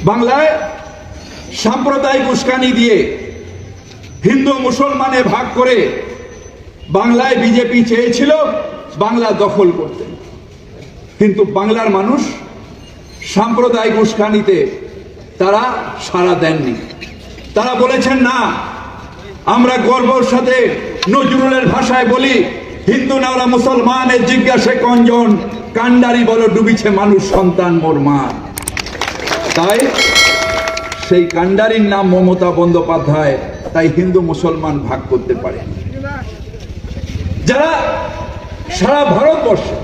বাংলায় সাম্প্রদায়িক উস্কানি দিয়ে হিন্দু মুসলমানে ভাগ করে বাংলায় বিজেপি চেয়েছিল বাংলা দখল করতে, কিন্তু বাংলার মানুষ সাম্প্রদায়িক উস্কানিতে তারা সাড়া দেননি। তারা বলেছেন না, আমরা গর্বের সাথে নজরুলের ভাষায় বলি, হিন্দু না ওরা মুসলমানের জিজ্ঞাসে কঞ্জন, কান্ডারি বলো ডুবিছে মানুষ সন্তান মোর মা। তাই সেই কান্ডারির নাম মমতা বন্দ্যোপাধ্যায়, তাই হিন্দু মুসলমান ভাগ করতে পারে। যারা সারা ভারতবর্ষে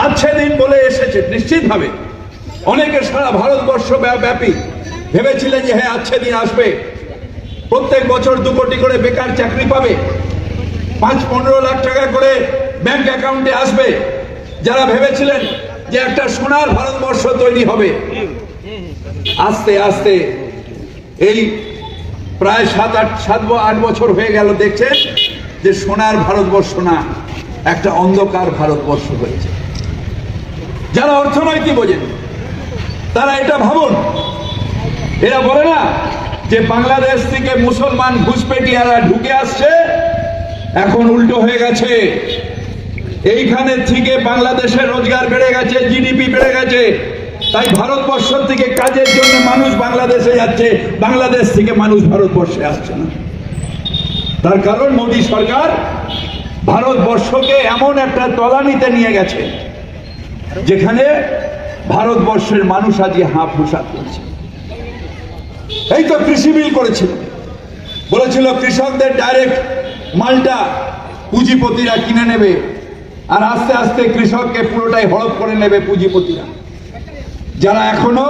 আচ্ছা দিন বলে এসেছে, নিশ্চিতভাবে অনেকে সারা ভারতবর্ষ ব্যাপী ভেবেছিলেন যে হ্যাঁ আচ্ছা দিন আসবে, প্রত্যেক বছর 2 কোটি করে বেকার চাকরি পাবে, 5-15 লাখ টাকা করে ব্যাংক অ্যাকাউন্টে আসবে। যারা ভেবেছিলেন যে একটা সোনার ভারতবর্ষ তৈরি হবে, আস্তে আস্তে এই প্রায় 7-8 বছর হয়ে গেল, দেখছেন যে সোনার ভারতবর্ষ না, একটা অন্ধকার ভারতবর্ষ হয়েছে। যারা অর্থনীতি বোঝেন তারা এটা ভাবুন, এরা বলে না যে বাংলাদেশ থেকে মুসলমান ঘুষপেটিয়ারা ঢুকে আসছে, এখন উল্টো হয়ে গেছে। এইখানে থেকে বাংলাদেশের রোজগার বেড়ে গেছে, জিডিপি বেড়ে গেছে, তাই ভারতবর্ষ থেকে কাজের জন্য মানুষ বাংলাদেশে যাচ্ছে, বাংলাদেশ থেকে মানুষ ভারতবর্ষে আসছে না। তার কারণ মোদী সরকার ভারতবর্ষকে এমন একটা তলানিতে নিয়ে গেছে যেখানে ভারতবর্ষের মানুষ আজকে হাঁপ হুসাত করছে। এই তো কৃষি বিল করেছিল, বলেছিল কৃষকদের ডাইরেক্ট মালটা পুঁজিপতিরা কিনে নেবে, আর আস্তে আস্তে কৃষককে পুরোটাই হড়প করে নেবে পুঁজিপতিরা। যারা এখনো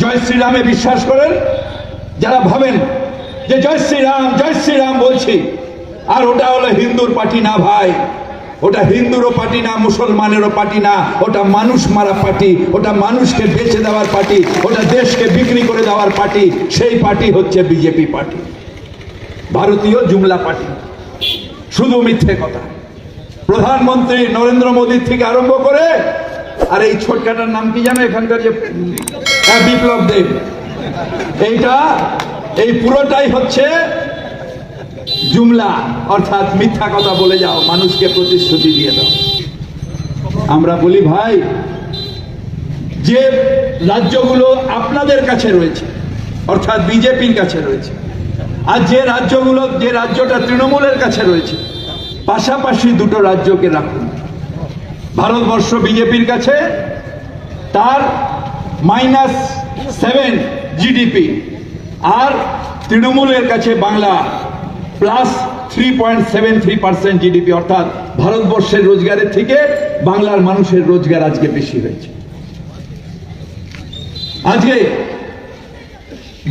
জয় শ্রীরামে বিশ্বাস করেন, যারা ভাবেন যে জয় শ্রীরাম বলছি, আর ওটা হলো হিন্দুর পার্টি না ভাই, ওটা হিন্দুরও পার্টি না, মুসলমানেরও পার্টি না, ওটা মানুষ মারা পার্টি, ওটা মানুষকে বেচে দেওয়ার পার্টি, ওটা দেশকে বিক্রি করে দেওয়ার পার্টি। সেই পার্টি হচ্ছে বিজেপি পার্টি, ভারতীয় জুমলা পার্টি। শুধু মিথ্যে কথা। প্রধানমন্ত্রী নরেন্দ্র মোদীর থেকে আরম্ভ করে, আর এই ছোটকাটার নাম কি জানো এখানকার, যে বিপ্লব দেব, এই পুরোটাই হচ্ছে জুমলা, অর্থাৎ মিথ্যা কথা বলে যাও, মানুষকে প্রতিশ্রুতি দিয়ে দাও। আমরা বলি ভাই, যে রাজ্যগুলো আপনাদের কাছে রয়েছে, অর্থাৎ বিজেপির কাছে রয়েছে, আর যে রাজ্যটা তৃণমূলের কাছে রয়েছে, পাশাপাশি দুটো রাজ্যকে রাখুন। ভারতবর্ষ বিজেপির কাছে তার -7 জিডিপি, আর তৃণমূলের কাছে বাংলা +3.73% জিডিপি, অর্থাৎ ভারতবর্ষের রোজগারের থেকে বাংলার মানুষের রোজগার আজকে বেশি হয়েছে। আজকে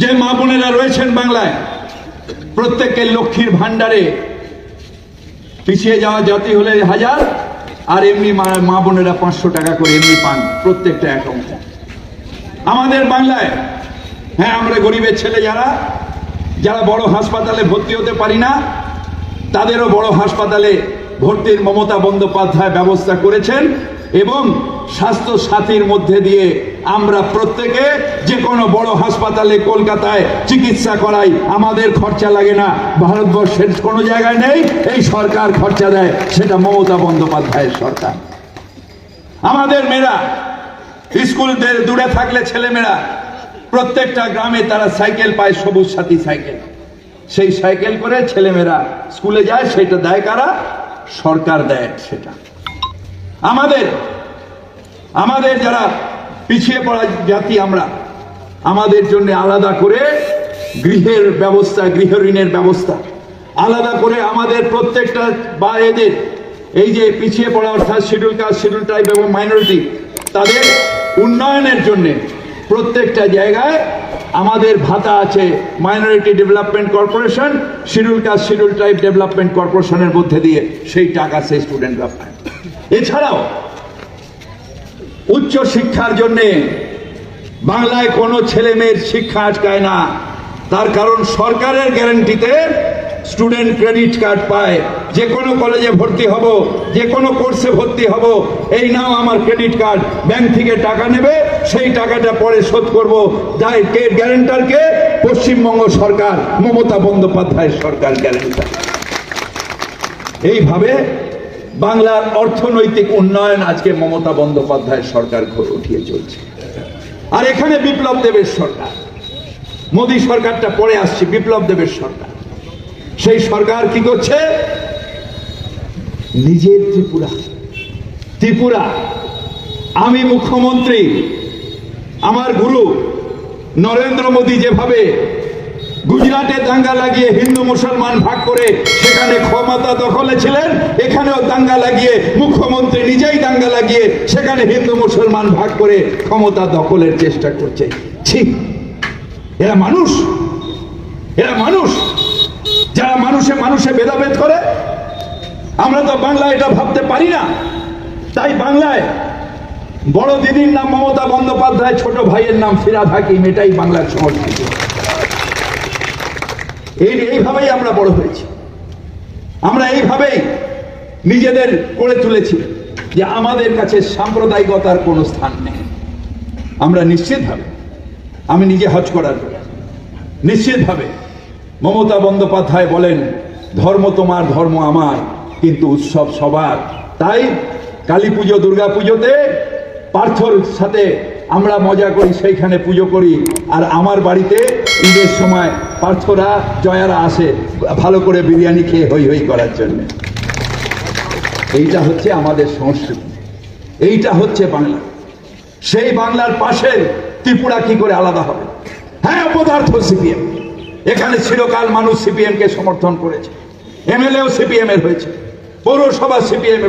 যে মা বোনেরা রয়েছেন বাংলায়, প্রত্যেকের লক্ষ্মীর ভান্ডারে পিছিয়ে যাওয়া জাতি হলে 1000, আর এমনি মা বোনেরা 500 টাকা করে এমনি পান প্রত্যেকটা অ্যাকাউন্টে। আমাদের বাংলায় হ্যাঁ, আমরা গরিবের ছেলে যারা বড় হাসপাতালে ভর্তি হতে পারি না, তাদেরও বড় হাসপাতালে ভর্তির মমতা বন্দ্যোপাধ্যায় ব্যবস্থা করেছেন, এবং স্বাস্থ্য সাথীর মধ্যে দিয়ে আমরা প্রত্যেকে যে কোনো বড় হাসপাতালে কলকাতায় চিকিৎসা করাই, আমাদের খরচা লাগে না। ভারতবর্ষের কোনো জায়গায় নেই, এই সরকার খরচা দেয়, সেটা মমতা বন্দ্যোপাধ্যায়ের সরকার। আমাদের মেয়েরা স্কুল দূরে থাকলে, ছেলেমেয়েরা প্রত্যেকটা গ্রামে তারা সাইকেল পায়, সবুজ সাথী সাইকেল, সেই সাইকেল করে ছেলেমেয়েরা স্কুলে যায়। সেটা দেয় কারা? সরকার দেয় সেটা। আমাদের যারা পিছিয়ে পড়া জাতি, আমাদের জন্য আলাদা করে গৃহের ব্যবস্থা, গৃহ ঋণের ব্যবস্থা আলাদা করে, আমাদের প্রত্যেকটা বা এদের এই যে পিছিয়ে পড়া, অর্থাৎ শিডিউল কাস্ট, শিডিউল ট্রাইব এবং মাইনরিটি, তাদের উন্নয়নের জন্য প্রত্যেকটা জায়গায় আমাদের ভাতা আছে। Minority development corporation, schedule caste, schedule tribe development কর্পোরেশনের মধ্যে দিয়ে সেই টাকা সেই স্টুডেন্টরা পায়। এছাড়াও উচ্চ শিক্ষার জন্যে বাংলায় কোনো ছেলে মেয়ের শিক্ষা আটকায় না, তার কারণ সরকারের গ্যারান্টিতে স্টুডেন্ট ক্রেডিট কার্ড পায়, যে কোনো কলেজে ভর্তি হব, যে কোনো কোর্সে ভর্তি হব, এই নাও আমার ক্রেডিট কার্ড, ব্যাংক থেকে টাকা নেবে, সেই টাকাটা পরে শোধ করব। যাই কে গ্যারেন্টার? কে? পশ্চিমবঙ্গ সরকার, মমতা বন্দ্যোপাধ্যায়ের সরকার গ্যারেন্টার। এইভাবে বাংলার অর্থনৈতিক উন্নয়ন আজকে মমতা বন্দ্যোপাধ্যায়ের সরকার উঠিয়ে চলছে। আর এখানে বিপ্লব দেবের সরকার, মোদী সরকারটা পরে আসছে, বিপ্লব দেবের সরকার, সেই সরকার কি করছে? নিজের ত্রিপুরা আমি মুখ্যমন্ত্রী, আমার গুরু নরেন্দ্র মোদী যেভাবে গুজরাটে দাঙ্গা লাগিয়ে হিন্দু মুসলমান ভাগ করে সেখানে ক্ষমতা দখলে ছিলেন, এখানেও দাঙ্গা লাগিয়ে মুখ্যমন্ত্রী নিজেই দাঙ্গা লাগিয়ে সেখানে হিন্দু মুসলমান ভাগ করে ক্ষমতা দখলের চেষ্টা করছে। ঠিক এরা মানুষ? এরা মানুষ যারা মানুষে ভেদাভেদ করে? আমরা তো বাংলায় এটা ভাবতে পারি না। তাই বাংলায় বড় দিদির নাম মমতা বন্দ্যোপাধ্যায়, ছোট ভাইয়ের নাম ফিরহাদ হাকিম, এটাই বাংলার সংস্কৃতি। এইভাবেই আমরা বড় হয়েছি, আমরা এইভাবেই নিজেদের করে তুলেছি যে আমাদের কাছে সাম্প্রদায়িকতার কোনো স্থান নেই। আমরা নিশ্চিতভাবে, আমি নিজে হজ করার পর নিশ্চিতভাবে মমতা বন্দ্যোপাধ্যায় বলেন, ধর্ম তোমার, ধর্ম আমার, কিন্তু উৎসব সবার। তাই কালী পুজো, দুর্গা পুজোতে পার্থর সাথে আমরা মজা করি, সেইখানে পুজো করি। আর আমার বাড়িতে ঈদের সময় পার্থরা, জয়ারা আসে ভালো করে বিরিয়ানি খেয়ে হই হই করার জন্য। এইটা হচ্ছে আমাদের সংস্কৃতি, এইটা হচ্ছে বাংলা। সেই বাংলার পাশে ত্রিপুরা কি করে আলাদা হবে? হ্যাঁ, অপদার্থ সিপিএম, এখানে চিরকাল মানুষ সিপিএম কে সমর্থন করেছে, এমএলএও সিপিএম এর হয়েছে, পৌরসভা সিপিএম,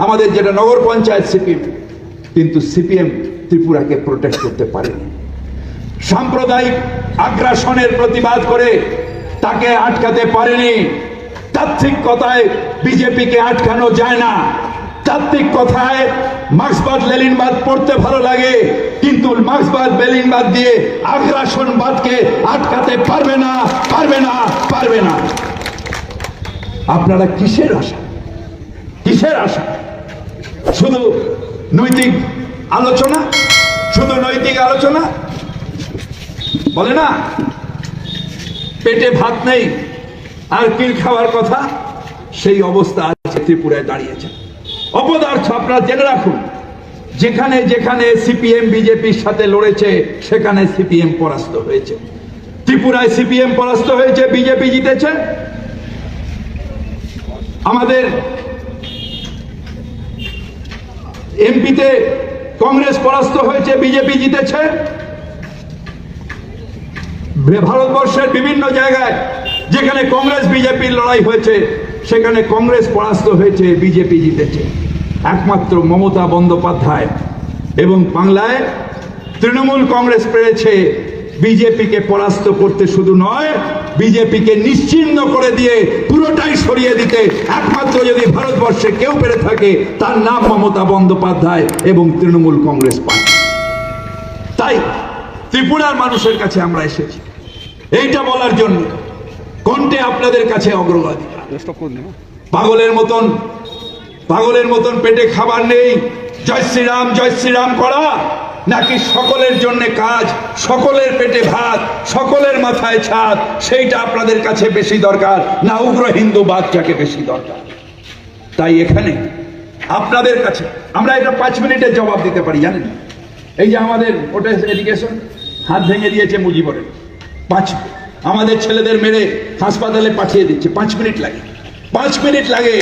আমাদের যেটা নগর পঞ্চায়েত সিপিএম, কিন্তু সিপিএম ত্রিপুরাকে প্রোটেক্ট করতে পারেনি। সাম্প্রদায়িক আগ্রাসনের প্রতিবাদ করে তাকে আটকাতে পারেনি। তাত্ত্বিক কথায় বিজেপিকে আটকানো যায় না। তাত্ত্বিক কথায় মার্ক্সবাদ লেনিনবাদ পড়তে ভালো লাগে, কিন্তু মার্ক্সবাদ লেনিনবাদ দিয়ে আগ্রাসনবাদকে আটকাতে পারবে না, পারবে না, পারবে না। আপনারা কিসের আশা? কিসের আশা? শুধু নৈতিক আলোচনা, শুধু নৈতিক আলোচনা বলে না, পেটে ভাত নেই আর কিল খাওয়ার কথা, সেই অবস্থা আছে ত্রিপুরায় দাঁড়িয়েছে। অপদার্থ, আপনারা জেনে রাখুন, যেখানে যেখানে সিপিএম বিজেপির সাথে লড়েছে সেখানে সিপিএম পরাস্ত হয়েছে। ত্রিপুরায় সিপিএম পরাস্ত হয়েছে, বিজেপি জিতেছে। আমাদের এমপিতে কংগ্রেস পরাস্ত হয়েছে, বিজেপি জিতেছে। ভারতবর্ষের বিভিন্ন জায়গায় যেখানে কংগ্রেস বিজেপির লড়াই হয়েছে সেখানে কংগ্রেস পরাস্ত হয়েছে, বিজেপি জিতেছে। একমাত্র মমতা বন্দ্যোপাধ্যায় এবং বাংলায় তৃণমূল কংগ্রেস পেরেছে বিজেপিকে পরাস্ত করতে, শুধু নয় বিজেপিকে নিশ্চিহ্ন করে দিয়ে পুরোটাই সরিয়ে দিতে। একমাত্র যদি ভারতবর্ষে কেউ পেরে থাকে তার নাম মমতা বন্দ্যোপাধ্যায় এবং তৃণমূল কংগ্রেস পার্টি। তাই ত্রিপুরার মানুষের কাছে আমরা এসেছি এইটা বলার জন্য, কোনটা আপনাদের কাছে অগ্রগতি। পাগলের মতন পেটে খাবার নেই, জয় শ্রীরাম করা, নাকি সকলের জন্য কাজ, সকলের পেটে ভাত, সকলের মাথায় ছাদ, সেইটা আপনাদের কাছে বেশি দরকার, না উগ্র হিন্দুবাদটাকে বেশি দরকার? তাই এখানে আপনাদের কাছে আমরা এটা 5 মিনিটের জবাব দিতে পারি, জানেন? এই যে আমাদের ওটা এডুকেশন হাত ভেঙে দিয়েছে মুজিবরের, 5 আমাদের ছেলেদের মেরে হাসপাতালে পাঠিয়ে দিচ্ছে, 5 মিনিট লাগে, 5 মিনিট লাগে।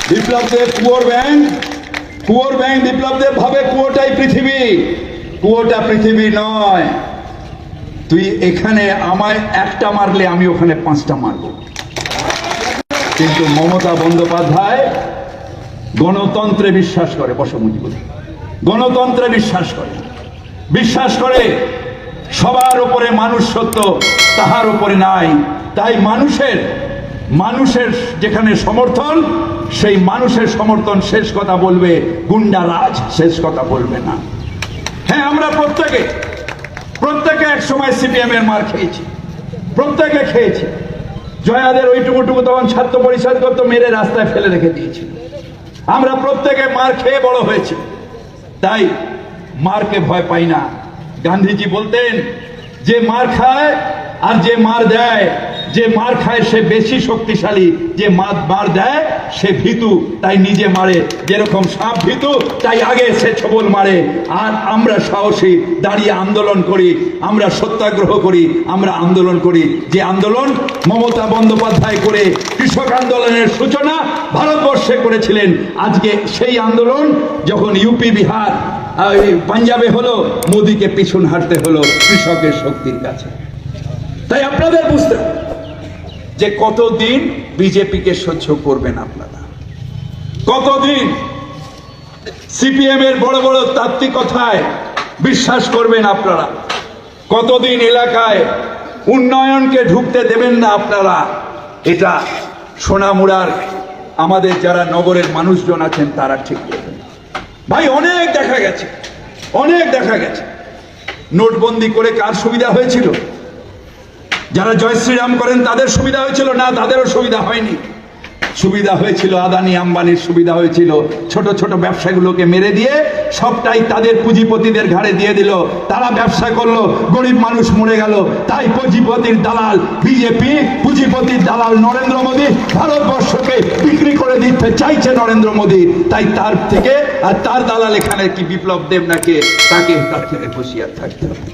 বিপ্লব দেব কুয়োর ব্যাংক, বিপ্লব দেব ভাবে কুয়োটাই পৃথিবী, কুয়োটা পৃথিবী নয়। তুই এখানে আমায় একটা মারলে আমি ওখানে 5টা মারব। কিন্তু মমতা বন্দ্যোপাধ্যায় গণতন্ত্রে বিশ্বাস করে, গণতন্ত্রে বিশ্বাস করে সবার উপরে মানুষ সত্য, তাহার উপরে নাই। তাই মানুষের যেখানে সমর্থন, সেই মানুষের সমর্থন শেষ কথা বলবে, গুন্ডারাজ শেষ কথা বলবে না। হ্যাঁ, আমরা প্রত্যেকে এক সময় সিপিএম এর মার খেয়েছি, প্রত্যেকে খেয়েছি। জয়াদের ওইটুকু তখন ছাত্র পরিষদ করতো, মেরে রাস্তায় ফেলে রেখে দিয়েছিল। আমরা প্রত্যেকে মার খেয়ে বড় হয়েছে, তাই মারকে ভয় পাই না। গান্ধীজি বলতেন যে মার খায় আর যে মার দেয়, যে মার খায় সে বেশি শক্তিশালী, যে মার দেয় সে ভীতু, তাই নিজে মারে। যেরকম সাপ ভীতু তাই আগে সে ছবল মারে। আর আমরা সাহসী, দাঁড়িয়ে আন্দোলন করি, আমরা সত্যাগ্রহ করি, আমরা আন্দোলন করি। যে আন্দোলন মমতা বন্দ্যোপাধ্যায় করে কৃষক আন্দোলনের সূচনা ভারতবর্ষে করেছিলেন, আজকে সেই আন্দোলন যখন ইউপি, বিহার, পাঞ্জাবে হলো, মোদীকে পিছন হাঁটতে হলো কৃষকের শক্তির কাছে। তাই আপনাদের বুঝতে হবে যে কতদিন বিজেপিকে সহ্য করবেন আপনারা, কতদিন সিপিএম এর বড় বড় তাত্ত্বিকতায় বিশ্বাস করবেন আপনারা, কতদিন এলাকায় উন্নয়নকে ঢুকতে দেবেন না আপনারা। এটা সোনামুড়ার আমাদের যারা নগরের মানুষজন আছেন তারা ঠিক করবেন। ভাই অনেক দেখা গেছে, অনেক দেখা গেছে। নোটবন্দি করে কার সুবিধা হয়েছিল? যারা জয় শ্রীরাম করেন তাদের সুবিধা হয়েছিল না? তাদেরও সুবিধা হয়নি। সুবিধা হয়েছিল আদানি আম্বানির, সুবিধা হয়েছিল ছোট ছোট ব্যবসাগুলোকে মেরে দিয়ে সবটাই তাদের পুঁজিপতিদের ঘাড়ে দিয়ে দিল। তারা ব্যবসা করলো, গরিব মানুষ মরে গেল। তাই পুঁজিপতির দালাল বিজেপি, পুঁজিপতির দালাল নরেন্দ্র মোদী ভারতবর্ষকে বিক্রি করে দিতে চাইছে নরেন্দ্র মোদী। তাই তার থেকে আর তার দালাল এখানে কি বিপ্লব দেব নাকি, তাকে তার থেকে হুঁশিয়ার থাকতে হবে।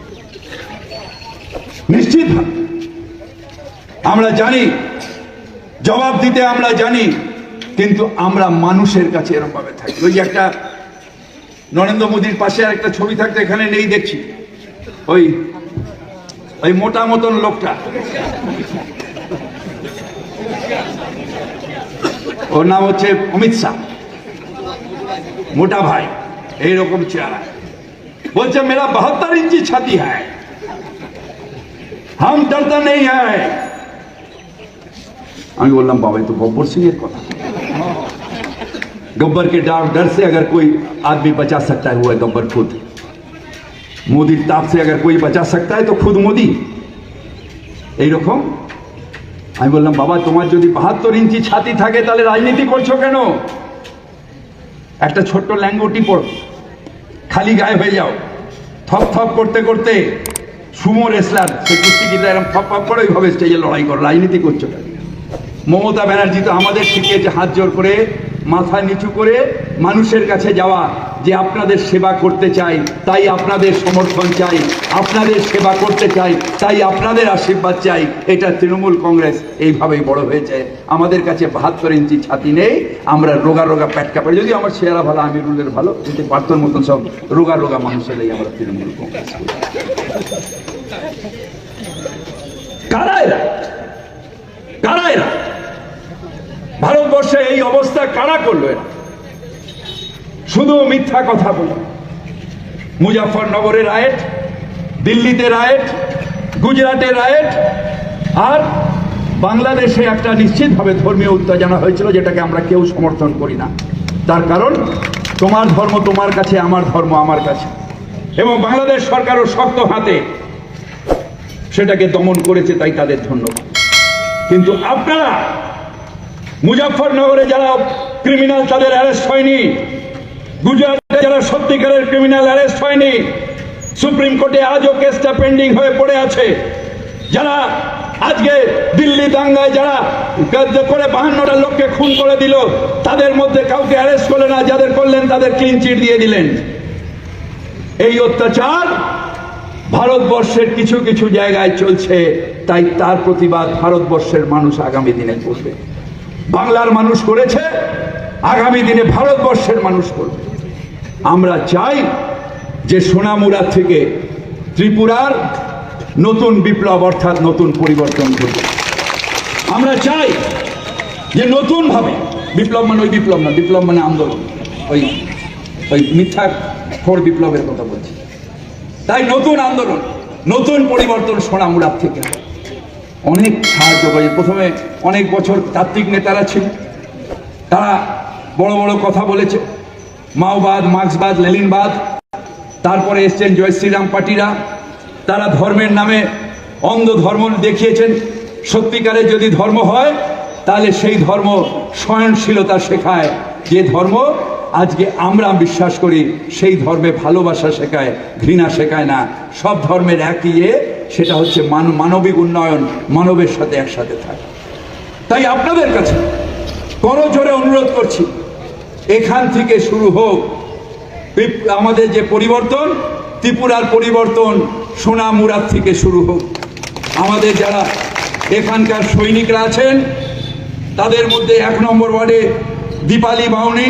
নিশ্চিত আমরা জানি জবাব দিতে, আমরা জানি, কিন্তু আমরা মানুষের কাছে এরকম ভাবে থাকি। ওই যে একটা নরেন্দ্র মোদীর পাশে আর একটা ছবি থাকতে এখানে নেই দেখছি, ওই ওই মোটা মতন লোকটা, ওর নাম হচ্ছে অমিত শাহ, মোটা ভাই, এইরকম চেহারা। বলছে মেরা 72 इंची छाती है, हम डरता नहीं है। আমি বললাম বাবা তো গব্বর সিং এর কথা। गब्बर के डर से अगर कोई आदमी बचा सकता है वो है गब्बर खुद। मोदी ताप से अगर कोई बचा सकता है तो खुद मोदी। এইরকম আমি বললাম বাবা তোমার যদি 72 ইঞ্চি ছাতি থাকে তাহলে রাজনীতি করছো কেন? একটা ছোট্ট ল্যাঙ্গুটি পড়ো, খালি গায়ে হয়ে যাও, থপ থপ করতে করতে সুমো রেসলার, সে কুস্তিগিরা এরকম থপ থপ করে ওইভাবে স্টেজে লড়াই করো, রাজনীতি করছো কেন? মমতা ব্যানার্জি তো আমাদের শিখিয়েছে হাত জোর করে, মাথা নিচু করে মানুষের কাছে যাওয়া, যে আপনাদের সেবা করতে চাই তাই আপনাদের সমর্থন চাই, আপনাদের সেবা করতে চাই তাই আপনাদের আশীর্বাদ চাই। এটা তৃণমূল কংগ্রেস এইভাবেই বড় হয়েছে। আমাদের কাছে 72 ইঞ্চি ছাতি নেই, আমরা রোগা রোগা প্যাটকা পাই। যদি আমার চেহারা ভালো, আমিরুলের ভালো, কিন্তু পার্থর মতন সব রোগা রোগা মানুষের আমরা তৃণমূল কংগ্রেস করি। কারা এরা? কারা এরা? ভারতবর্ষে এই অবস্থা কারা করলো? এরা শুধু মিথ্যা কথা বলে। মুজাফফরনগরে রায়েট, দিল্লিতে রায়েট, গুজরাটে রায়েট, আর বাংলাদেশে একটা নিশ্চিতভাবে ধর্মীয় উত্তেজনা হয়েছিল, যেটাকে আমরা কেউ সমর্থন করি না। তার কারণ তোমার ধর্ম তোমার কাছে, আমার ধর্ম আমার কাছে, এবং বাংলাদেশ সরকারও শক্ত হাতে সেটাকে দমন করেছে, তাই তাদের ধন্যবাদ। কিন্তু আপনারা মুজাফফরনগরে যারা ক্রিমিনাল তাদের অ্যারেস্ট হয়নি, গুজরাটে যারা সত্যিকারের ক্রিমিনাল অ্যারেস্ট হয়নি, সুপ্রিম কোর্টে আজও কেসটা পেন্ডিং হয়ে পড়ে আছে, যারা আজকে দিল্লি দাঙ্গায় যারা করে 52টা লোককে খুন করে দিল, তাদের মধ্যে কাউকে অ্যারেস্ট করলেন না, যাদের করলেন তাদের ক্লিন চিট দিয়ে দিলেন। এই অত্যাচার ভারতবর্ষের কিছু কিছু জায়গায় চলছে, তাই তার প্রতিবাদ ভারতবর্ষের মানুষ আগামী দিনে করবে। বাংলার মানুষ করেছে, আগামী দিনে ভারতবর্ষের মানুষ করবে। আমরা চাই যে সোনামুড়া থেকে ত্রিপুরার নতুন বিপ্লব, অর্থাৎ নতুন পরিবর্তন ঘটবে। আমরা চাই যে নতুন ভাবে, বিপ্লব মানে ওই বিপ্লব না, বিপ্লব মানে আন্দোলন, ওই ওই মিথ্যা খোর বিপ্লবের কথা বলছি। তাই নতুন আন্দোলন, নতুন পরিবর্তন সোনামুড়া থেকে অনেক সাহায্য করে। প্রথমে অনেক বছর তাত্ত্বিক নেতারা ছিল, তারা বড় বড় কথা বলেছে, মাওবাদ, মার্ক্সবাদ, লেনিনবাদ। তারপরে এসছেন জয় শ্রীরাম পার্টিরা, তারা ধর্মের নামে অন্ধ ধর্ম দেখিয়েছেন। সত্যিকারের যদি ধর্ম হয় তাহলে সেই ধর্ম সহনশীলতা শেখায়। যে ধর্ম আজকে আমরা বিশ্বাস করি সেই ধর্মে ভালোবাসা শেখায়, ঘৃণা শেখায় না। সব ধর্মের একই সেটা হচ্ছে মানবিক উন্নয়ন, মানবের সাথে একসাথে থাকা। তাই আপনাদের কাছে করজোরে অনুরোধ করছি, এখান থেকে শুরু হোক আমাদের যে পরিবর্তন, ত্রিপুরার পরিবর্তন সোনামুরাদ থেকে শুরু হোক। আমাদের যারা এখানকার সৈনিকরা আছেন তাদের মধ্যে 1 নম্বর ওয়ার্ডে দীপালি বাউনি,